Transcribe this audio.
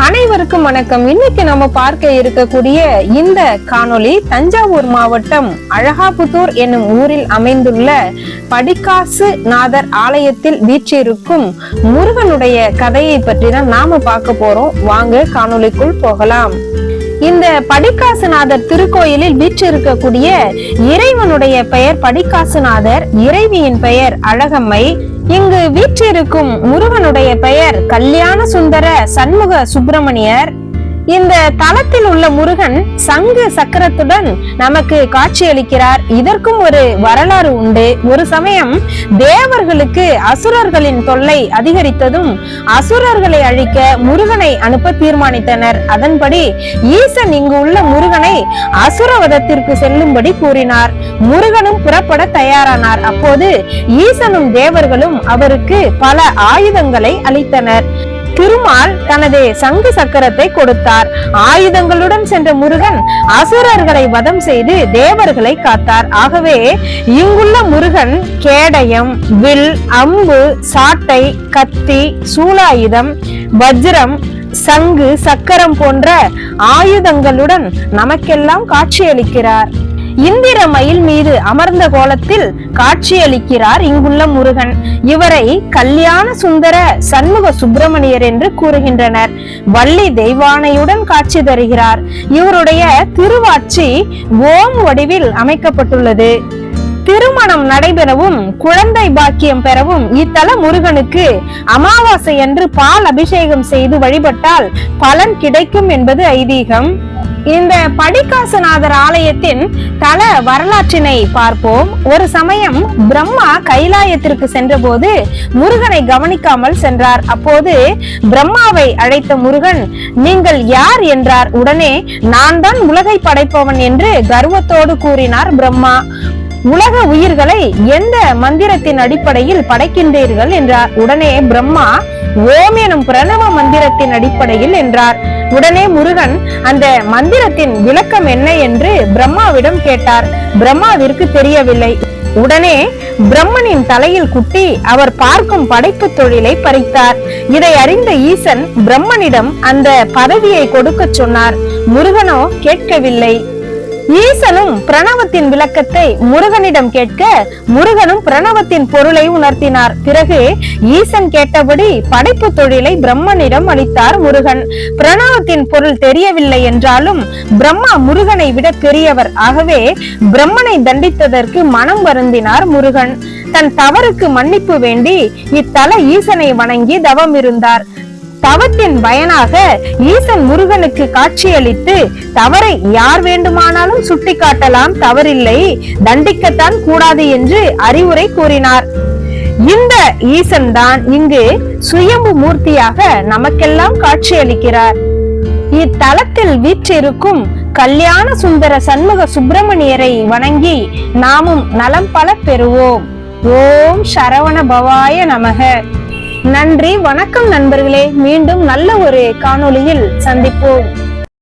அனைவருக்கும் வணக்கம். இன்னைக்கு நம்ம பார்க்க இருக்கக்கூடிய இந்த காணொளி தஞ்சாவூர் மாவட்டம் அழகாபுத்தூர் என்னும் ஊரில் அமைந்துள்ள படிக்காசு நாதர் ஆலயத்தில் வீற்றிருக்கும் முருகனுடைய கதையை பற்றி தான் நாம பார்க்க போறோம். வாங்க காணொளிக்குள் போகலாம். இந்த படிக்காசுநாதர் திருக்கோயிலில் வீற்றிருக்கக்கூடிய இறைவனுடைய பெயர் படிக்காசுநாதர், இறைவியின் பெயர் அழகம்மை. இங்கு வீற்றிருக்கும் முருகனுடைய பெயர் கல்யாண சுந்தர சண்முக சுப்பிரமணியர். இந்த தலத்தில் உள்ள முருகன் சங்கு சக்கரத்துடன் நமக்கு காட்சியளிக்கிறார். இதற்கும் ஒரு வரலாறு உண்டு. ஒரு சமயம் தேவர்களுக்கு அசுரர்களின் தொல்லை அதிகரித்ததும் அசுரர்களை அழிக்க முருகனை அனுப்ப தீர்மானித்தனர். அதன்படி ஈசன் இங்கு உள்ள முருகனை அசுரவதத்திற்கு செல்லும்படி கூறினார். முருகனும் புறப்பட தயாரானார். அப்போது ஈசனும் தேவர்களும் அவருக்கு பல ஆயுதங்களை அளித்தனர். திருமால் தனது சங்கு சக்கரத்தை கொடுத்தார். ஆயுதங்களுடன் சென்ற முருகன் அசுரர்களை வதம் செய்து தேவர்களை காத்தார். ஆகவே இங்குள்ள முருகன் கேடயம், வில், அம்பு, சாட்டை, கத்தி, சூலாயுதம், வஜ்ரம், சங்கு சக்கரம் போன்ற ஆயுதங்களுடன் நமக்கெல்லாம் காட்சியளிக்கிறார். இந்திர மயில் மீது அமர்ந்த கோலத்தில் காட்சியளிக்கிறார் இங்குள்ள முருகன். இவரை கல்யாண சுந்தர சண்முக சுப்பிரமணியர் என்று கூறுகின்றனர். வள்ளி தெய்வானையுடன் காட்சி தருகிறார். இவருடைய திருவாட்சி ஓம் வடிவில் அமைக்கப்பட்டுள்ளது. திருமணம் நடைபெறவும் குழந்தை பாக்கியம் பெறவும் இத்தல முருகனுக்கு அமாவாசை அன்று பால் அபிஷேகம் செய்து வழிபட்டால் பலன் கிடைக்கும் என்பது ஐதீகம். இந்த படிக்காசுநாதர் ஆலயத்தின் தல வரலாற்றினை பார்ப்போம். ஒரு சமயம் பிரம்மா கைலாயத்திற்கு சென்றபோது முருகனை கவனிக்காமல் சென்றார். அப்போது பிரம்மாவை அழைத்த முருகன், நீங்கள் யார் என்றார். உடனே நான் தான் உலகை படைப்பவன் என்று கர்வத்தோடு கூறினார் பிரம்மா. உலக உயிர்களை எந்த மந்திரத்தின் அடிப்படையில் படைக்கின்றீர்கள் என்றார். உடனே பிரம்மா ஓம் எனும் பிரணவ மந்திரத்தின் அடிப்படையில் என்றார். உடனே முருகன் அந்த மந்திரத்தின் விளக்கம் என்ன என்று பிரம்மாவிடம் கேட்டார். பிரம்மாவிற்கு தெரியவில்லை. உடனே பிரம்மனின் தலையில் குட்டி அவர் பார்க்கும் படைப்பு தொழிலை பறித்தார். இதை அறிந்த ஈசன் பிரம்மனிடம் அந்த பதவியை கொடுக்க சொன்னார். முருகனோ கேட்கவில்லை. ஈசனும் பிரணவத்தின் விளக்கத்தை முருகனிடம் கேட்க முருகனும் பிரணவத்தின் பொருளை உணர்த்தினார். பிறகு ஈசன் கேட்டபடி படைப்பு தொழிலை பிரம்மனிடம் அளித்தார் முருகன். பிரணவத்தின் பொருள் தெரியவில்லை என்றாலும் பிரம்மா முருகனை விட பெரியவர். ஆகவே பிரம்மனை தண்டித்ததற்கு மனம் வருந்தினார் முருகன். தன் தவறுக்கு மன்னிப்பு வேண்டி இத்தல ஈசனை வணங்கி தவம் இருந்தார். தவத்தின் பயனாக ஈசன் முருகனுக்கு காட்சியளித்து தவறை யார் வேண்டுமானாலும் சுட்டி காட்டலாம், தவறில்லை, தண்டிக்கத்தான் கூடாது என்று அறிவுரை கூறினார். இந்த ஈசன் தான் இங்கு சுயம்பு மூர்த்தியாக நமக்கெல்லாம் காட்சியளிக்கிறார். இத்தலத்தில் வீற்றிருக்கும் கல்யாண சுந்தர சண்முக சுப்பிரமணியரை வணங்கி நாமும் நலம் பல பெறுவோம். ஓம் சரவண பவாய நமக. நன்றி, வணக்கம் நண்பர்களே. மீண்டும் நல்ல ஒரு காணொளியில் சந்திப்போம்.